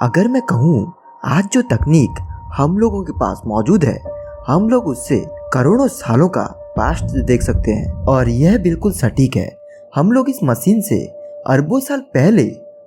अगर मैं कहूँ आज जो तकनीक हम लोगों के पास मौजूद है, हम लोग उससे करोड़ों सालों का पास्ट देख सकते हैं और यह बिल्कुल सटीक है। हम लोग इस मशीन से अरबों साल पहले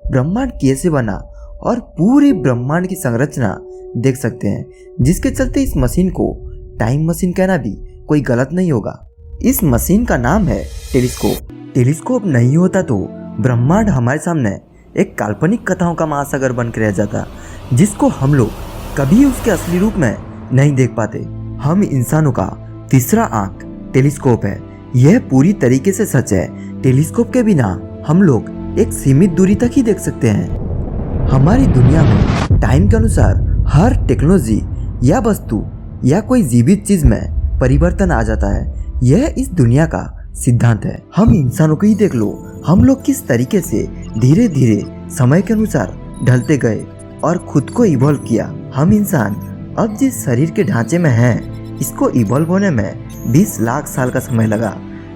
ब्रह्मांड कैसे बना और पूरे ब्रह्मांड की संरचना देख सकते हैं, जिसके चलते इस मशीन को टाइम मशीन कहना भी कोई गलत नहीं होगा। इस मशीन का नाम है टेलीस्कोप। टेलीस्कोप नहीं होता तो ब्रह्मांड हमारे सामने एक काल्पनिक कथाओं का महासागर बन कर रह जाता, जिसको हम लोग कभी उसके असली रूप में नहीं देख पाते। हम इंसानों का तीसरा आंख टेलीस्कोप है। यह पूरी तरीके से सच है। टेलीस्कोप के बिना हम लोग एक सीमित दूरी तक ही देख सकते हैं। हमारी दुनिया में टाइम के अनुसार हर टेक्नोलॉजी या वस्तु या कोई जीवित चीज में परिवर्तन आ जाता है। यह इस दुनिया का सिद्धांत है। हम इंसानों को ही देख लो, हम लोग किस तरीके से धीरे धीरे समय के अनुसार ढलते गए और खुद को इवॉल्व किया। हम इंसान अब जिस शरीर के ढांचे में हैं, इसको इवॉल्व होने में 20 लाख साल का समय लगा,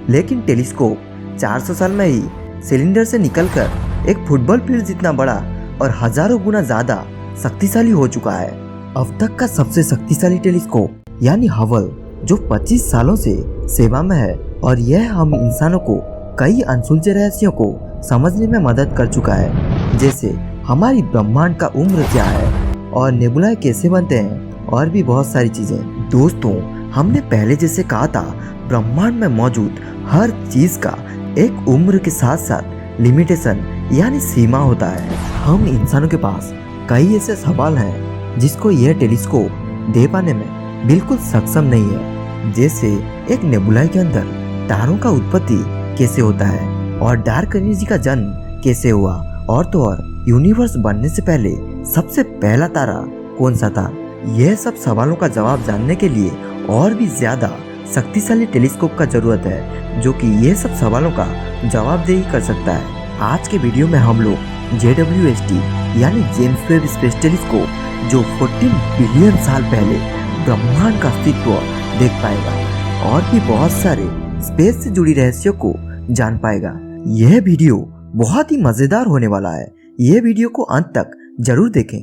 लेकिन टेलीस्कोप 400 साल में ही सिलेंडर से निकलकर एक फुटबॉल फील्ड जितना बड़ा और हजारों गुना ज्यादा शक्तिशाली हो चुका है। अब तक का सबसे शक्तिशाली टेलीस्कोप यानी हबल, जो 25 सालों से सेवा में है और यह हम इंसानों को कई अनसुलझे रहस्यों को समझने में मदद कर चुका है, जैसे हमारी ब्रह्मांड का उम्र क्या है और नेबुलाए कैसे बनते हैं और भी बहुत सारी चीजें। दोस्तों, हमने पहले जैसे कहा था, ब्रह्मांड में मौजूद हर चीज का एक उम्र के साथ साथ लिमिटेशन यानी सीमा होता है। हम इंसानों के पास कई ऐसे सवाल हैं जिसको यह टेलीस्कोप दे पाने में बिल्कुल सक्षम नहीं है, जैसे एक नेबुला के अंदर तारों का उत्पत्ति कैसे होता है और डार्क एनर्जी का जन्म कैसे हुआ, और तो और यूनिवर्स बनने से पहले सबसे पहला तारा कौन सा था। यह सब सवालों का जवाब जानने के लिए और भी ज्यादा शक्तिशाली टेलीस्कोप का जरूरत है, जो कि यह सब सवालों का जवाबदेही कर सकता है। आज के वीडियो में हम लोग JWST यानी जेम्स वेब स्पेस टेलीस्कोप, जो 14 बिलियन साल पहले ब्रह्मांड का अस्तित्व देख पाएगा और भी बहुत सारे स्पेस से जुड़ी रहस्यों को जान पाएगा। यह वीडियो बहुत ही मजेदार होने वाला है। यह वीडियो को अंत तक जरूर देखें।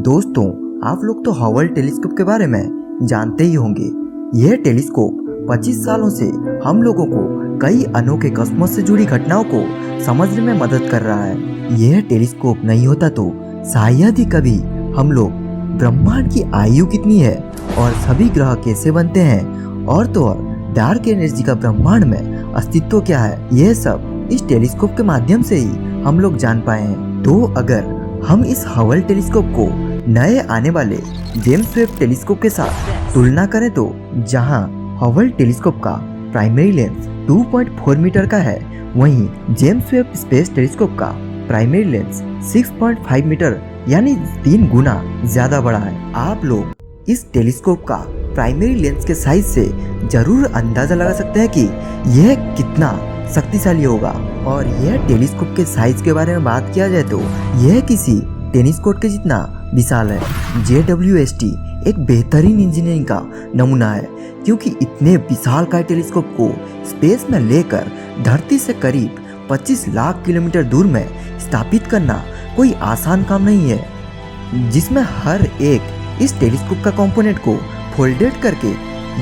दोस्तों, आप लोग तो हबल टेलीस्कोप के बारे में जानते ही होंगे। यह टेलीस्कोप 25 सालों से हम लोगों को कई अनोखे कॉस्मोस से जुड़ी घटनाओं को समझने में मदद कर रहा है। यह टेलीस्कोप नहीं होता तो शायद ही कभी हम लोग ब्रह्मांड की आयु कितनी है और सभी ग्रह कैसे बनते हैं और तो और डार्क एनर्जी का ब्रह्मांड में अस्तित्व क्या है, यह सब इस टेलीस्कोप के माध्यम से ही हम लोग जान पाए हैं। तो अगर हम इस हबल टेलीस्कोप को नए आने वाले जेम्स वेब टेलीस्कोप के साथ तुलना करें तो जहां हबल टेलीस्कोप का प्राइमरी लेंस 2.4 मीटर का है, वहीं जेम्स वेब स्पेस टेलीस्कोप का प्राइमरी लेंस 6.5 मीटर यानी 3 गुना ज्यादा बड़ा है। आप लोग इस टेलीस्कोप का प्राइमरी लेंस के साइज से जरूर अंदाजा लगा सकते हैं कि यह कितना शक्तिशाली होगा। और यह टेलीस्कोप के साइज के बारे में बात किया जाए तो यह किसी टेनिस कोर्ट के जितना विशाल है। JWST एक बेहतरीन इंजीनियरिंग का नमूना है, क्योंकि इतने विशाल का टेलीस्कोप को स्पेस में लेकर धरती से करीब 25 लाख किलोमीटर दूर में स्थापित करना कोई आसान काम नहीं है, जिसमें हर एक इस टेलीस्कोप का कंपोनेंट को फोल्डेड करके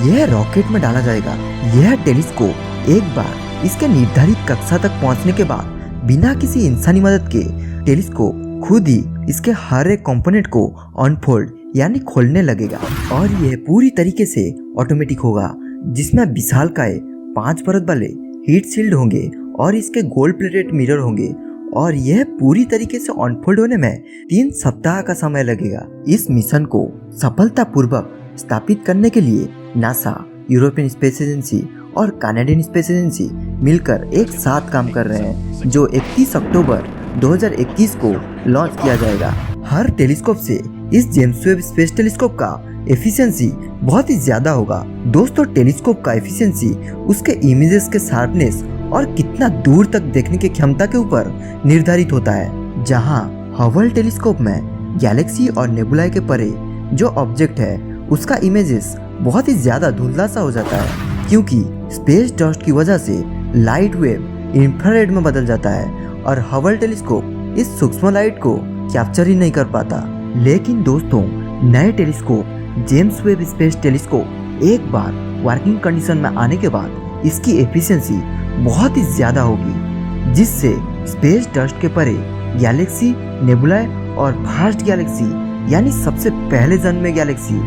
यह रॉकेट में डाला जाएगा। यह टेलीस्कोप एक बार इसके निर्धारित कक्षा तक पहुंचने के बाद बिना किसी इंसानी मदद के टेलीस्कोप खुद ही इसके हर एक कंपोनेंट को अनफोल्ड यानी खोलने लगेगा और यह पूरी तरीके से ऑटोमेटिक होगा, जिसमें विशालकाय 5 परत वाले हीट शील्ड होंगे और इसके गोल्ड प्लेटेड मिरर होंगे और यह पूरी तरीके से अनफोल्ड होने में 3 सप्ताह का समय लगेगा। इस मिशन को सफलतापूर्वक स्थापित करने के लिए नासा, यूरोपियन स्पेस एजेंसी और कनाडियन स्पेस एजेंसी मिलकर एक साथ काम कर रहे हैं, जो 31 अक्टूबर 2021 को लॉन्च किया जाएगा। हर टेलीस्कोप से इस जेम्स वेब स्पेस टेलीस्कोप का एफिशिएंसी बहुत ही ज्यादा होगा। दोस्तों, टेलीस्कोप का एफिशिएंसी उसके इमेजेस के शार्पनेस और कितना दूर तक देखने की क्षमता के ऊपर निर्धारित होता है। जहां हबल टेलीस्कोप में गैलेक्सी और नेबुला के परे जो ऑब्जेक्ट है उसका इमेजेस बहुत ही ज्यादा धुंधला सा हो जाता है, क्योंकि स्पेस डस्ट की वजह से लाइट वेव इंफ्रारेड में बदल जाता है और हबल टेलीस्कोप इस सूक्ष्म लाइट को कैप्चर ही नहीं कर पाता। लेकिन दोस्तों, नए telescope James Webb space telescope एक बार वर्किंग कंडीशन में आने के बाद इसकी एफिशिएंसी बहुत ही ज्यादा होगी, जिससे स्पेस डस्ट के परे गैलेक्सी, नेबुलाए और फास्ट गैलेक्सी यानी सबसे पहले जन्मे गैलेक्सी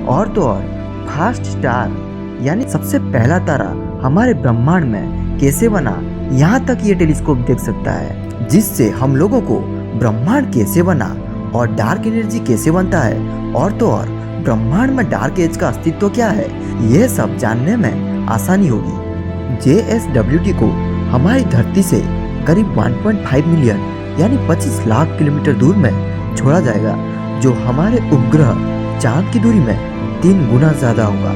और तो और फास्ट स्टार यानी सबसे पहला तारा हमारे ब्रह्मांड में कैसे बना, यहाँ तक ये टेलीस्कोप देख सकता है। जिससे हम लोगों को ब्रह्मांड कैसे बना और डार्क एनर्जी कैसे बनता है और तो और ब्रह्मांड में डार्क एज का अस्तित्व क्या है, यह सब जानने में आसानी होगी। JSWT को हमारी धरती से करीब 1.5 मिलियन यानी 25 लाख किलोमीटर दूर में छोड़ा जाएगा, जो हमारे उपग्रह चांद की दूरी में 3 गुना ज्यादा होगा।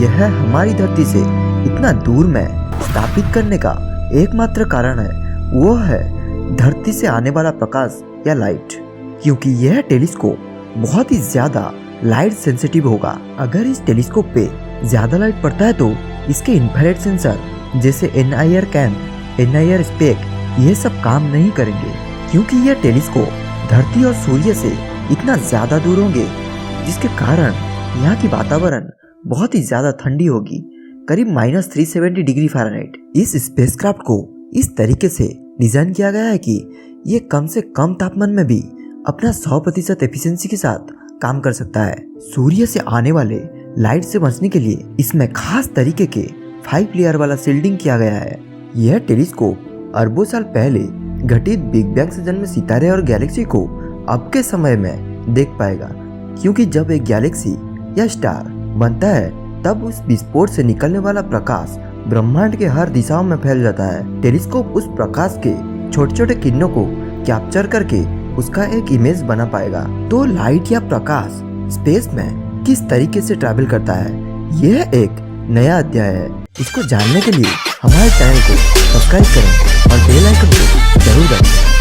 यह हमारी धरती से इतना दूर में स्थापित करने का एकमात्र कारण है, वो है धरती से आने वाला प्रकाश या लाइट, क्योंकि यह टेलीस्कोप बहुत ही ज्यादा लाइट सेंसिटिव होगा। अगर इस टेलीस्कोप पे ज्यादा लाइट पड़ता है तो इसके इंफ्रारेड सेंसर जैसे NIR कैम, NIR स्पेक ये सब काम नहीं करेंगे, क्योंकि यह टेलीस्कोप धरती और सूर्य से इतना ज्यादा दूर होंगे, जिसके कारण यहाँ की वातावरण बहुत ही ज्यादा ठंडी होगी, करीब -370 डिग्री फ़ारेनहाइट। इस स्पेसक्राफ्ट को इस तरीके से डिजाइन किया गया है कि ये कम से कम तापमान में भी अपना 100% एफिशिएंसी के साथ काम कर सकता है। सूर्य से आने वाले लाइट से बचने के लिए इसमें खास तरीके के 5 लेयर वाला शील्डिंग किया गया है। यह टेलीस्कोप अरबों साल पहले घटित बिग बैंग से जन्मे सितारे और गैलेक्सी को अब के समय में देख पाएगा, क्योंकि जब एक गैलेक्सी या स्टार बनता है तब उस विस्फोट से निकलने वाला प्रकाश ब्रह्मांड के हर दिशाओं में फैल जाता है। टेलीस्कोप उस प्रकाश के छोटे छोटे किरणों को कैप्चर करके उसका एक इमेज बना पाएगा। तो लाइट या प्रकाश स्पेस में किस तरीके से ट्रैवल करता है, यह एक नया अध्याय है। इसको जानने के लिए हमारे चैनल को सब्सक्राइब करें और बेल आइकन को जरूर दबाएं।